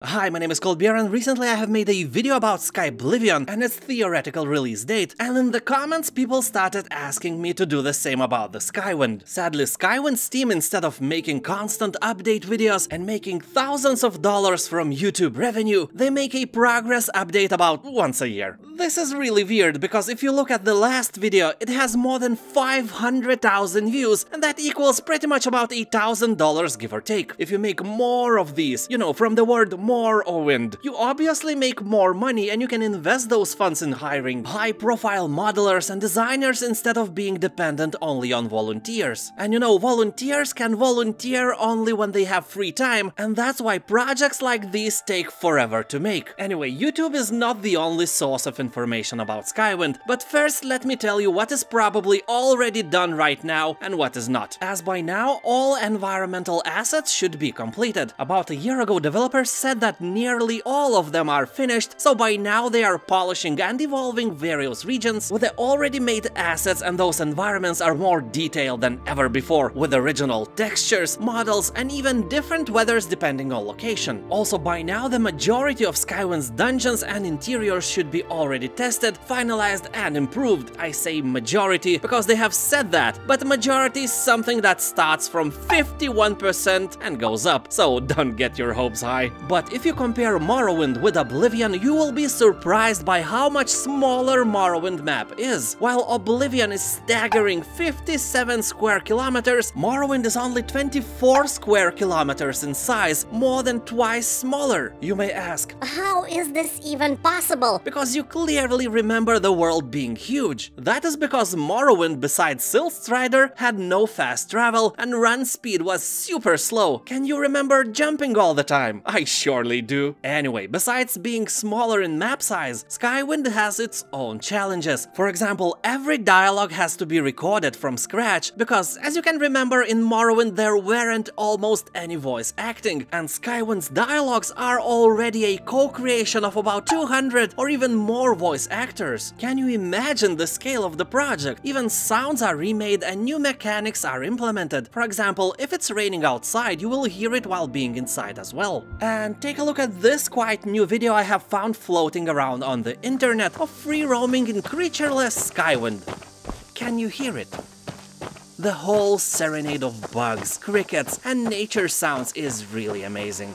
Hi, my name is Coldbeer, and recently I have made a video about Skyblivion and its theoretical release date, and in the comments people started asking me to do the same about the Skywind. Sadly, Skywind's team, instead of making constant update videos and making thousands of dollars from YouTube revenue, they make a progress update about once a year. This is really weird, because if you look at the last video, it has more than 500,000 views, and that equals pretty much about $8,000 give or take. If you make more of these, from the word Morrowind, you obviously make more money, and you can invest those funds in hiring high-profile modelers and designers instead of being dependent only on volunteers. And volunteers can volunteer only when they have free time, and that's why projects like these take forever to make. Anyway, YouTube is not the only source of information about Skywind, but first let me tell you what is probably already done right now and what is not. As by now, all environmental assets should be completed. About a year ago, developers said that nearly all of them are finished, so by now they are polishing and evolving various regions with the already made assets, and those environments are more detailed than ever before, with original textures, models, and even different weathers depending on location. Also, by now the majority of Skywind's dungeons and interiors should be already tested, finalized, and improved. I say majority because they have said that, but majority is something that starts from 51% and goes up, so don't get your hopes high. But if you compare Morrowind with Oblivion, you will be surprised by how much smaller Morrowind map is. While Oblivion is staggering 57 square kilometers, Morrowind is only 24 square kilometers in size, more than twice smaller. You may ask, how is this even possible? Because you clearly remember the world being huge. That is because Morrowind, besides Siltstrider, had no fast travel and run speed was super slow. Can you remember jumping all the time? I surely do. Anyway, besides being smaller in map size, Skywind has its own challenges. For example, every dialogue has to be recorded from scratch, because as you can remember, in Morrowind there weren't almost any voice acting, and Skywind's dialogues are already a co-creation of about 200 or even more voice actors. Can you imagine the scale of the project? Even sounds are remade and new mechanics are implemented. For example, if it's raining outside, you will hear it while being inside as well. And take a look at this quite new video I have found floating around on the internet of free roaming in creatureless Skywind. Can you hear it? The whole serenade of bugs, crickets, and nature sounds is really amazing.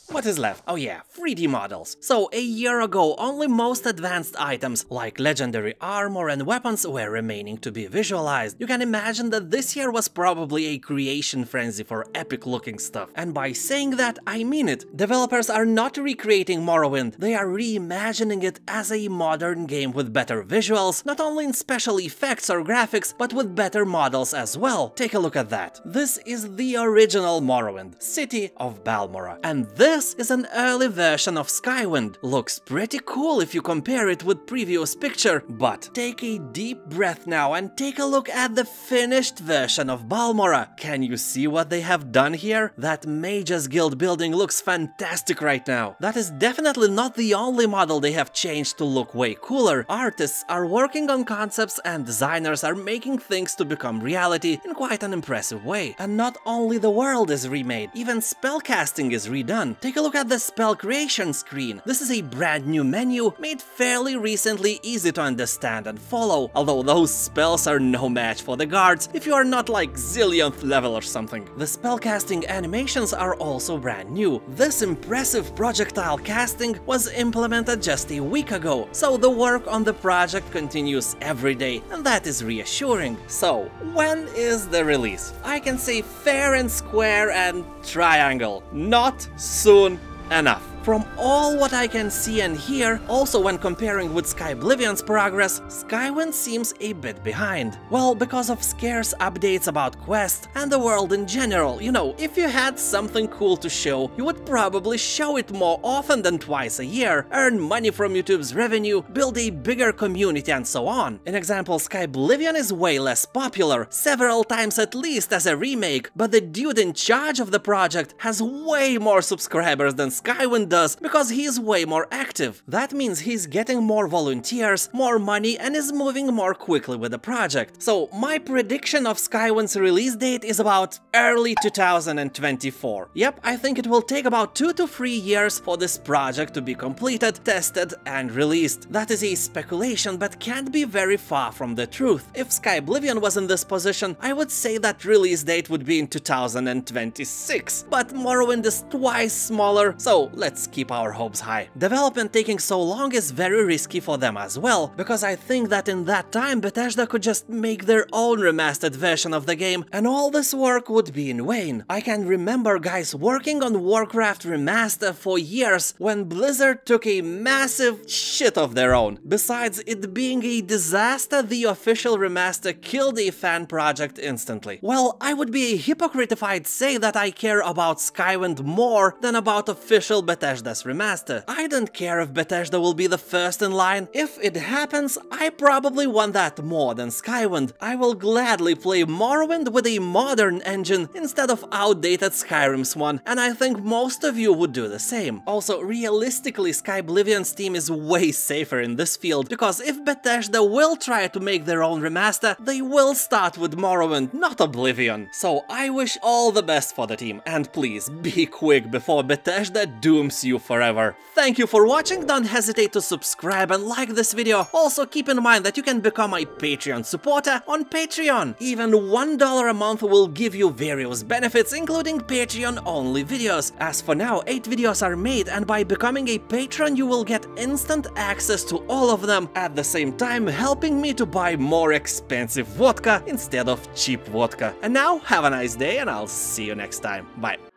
What is left? Oh yeah, 3D models. So a year ago, only most advanced items like legendary armor and weapons were remaining to be visualized. You can imagine that this year was probably a creation frenzy for epic looking stuff. And by saying that, I mean it. Developers are not recreating Morrowind, they are reimagining it as a modern game with better visuals, not only in special effects or graphics, but with better models as well. Take a look at that. This is the original Morrowind, City of Balmora. And this is an early version of Skywind. Looks pretty cool if you compare it with previous picture, but take a deep breath now and take a look at the finished version of Balmora. Can you see what they have done here? That Mages Guild building looks fantastic right now. That is definitely not the only model they have changed to look way cooler. Artists are working on concepts and designers are making things to become reality in quite an impressive way. And not only the world is remade, even spellcasting is redone. Take a look at the spell creation screen. This is a brand new menu made fairly recently, easy to understand and follow, although those spells are no match for the guards if you are not like zillionth level or something. The spellcasting animations are also brand new. This impressive projectile casting was implemented just a week ago, so the work on the project continues every day, and that is reassuring. So, when is the release? I can say fair and square and triangle. Not soon enough. From all what I can see and hear, also when comparing with Skyblivion's progress, Skywind seems a bit behind. Well, because of scarce updates about quests and the world in general. If you had something cool to show, you would probably show it more often than twice a year, earn money from YouTube's revenue, build a bigger community, and so on. In example, Skyblivion is way less popular, several times at least as a remake, but the dude in charge of the project has way more subscribers than Skywind does, because he is way more active. That means he's getting more volunteers, more money, and is moving more quickly with the project. So my prediction of Skywind's release date is about early 2024. Yep, I think it will take about 2 to 3 years for this project to be completed, tested, and released. That is a speculation, but can't be very far from the truth. If Skyblivion was in this position, I would say that release date would be in 2026. But Morrowind is twice smaller, so let's keep our hopes high. Development taking so long is very risky for them as well, because I think that in that time Bethesda could just make their own remastered version of the game, and all this work would be in vain. I can remember guys working on Warcraft Remaster for years when Blizzard took a massive shit of their own. Besides it being a disaster, the official remaster killed a fan project instantly. Well, I would be a hypocrite if I'd say that I care about Skywind more than about official Bethesda's remaster. I don't care if Bethesda will be the first in line. If it happens, I probably want that more than Skywind. I will gladly play Morrowind with a modern engine instead of outdated Skyrim's one, and I think most of you would do the same. Also, realistically, Skyblivion's team is way safer in this field, because if Bethesda will try to make their own remaster, they will start with Morrowind, not Oblivion. So I wish all the best for the team, and please be quick before Bethesda dooms you forever. Thank you for watching, don't hesitate to subscribe and like this video. Also keep in mind that you can become a Patreon supporter on Patreon. Even $1 a month will give you various benefits, including Patreon-only videos. As for now, 8 videos are made, and by becoming a patron you will get instant access to all of them, at the same time helping me to buy more expensive vodka instead of cheap vodka. And now, have a nice day, and I'll see you next time. Bye.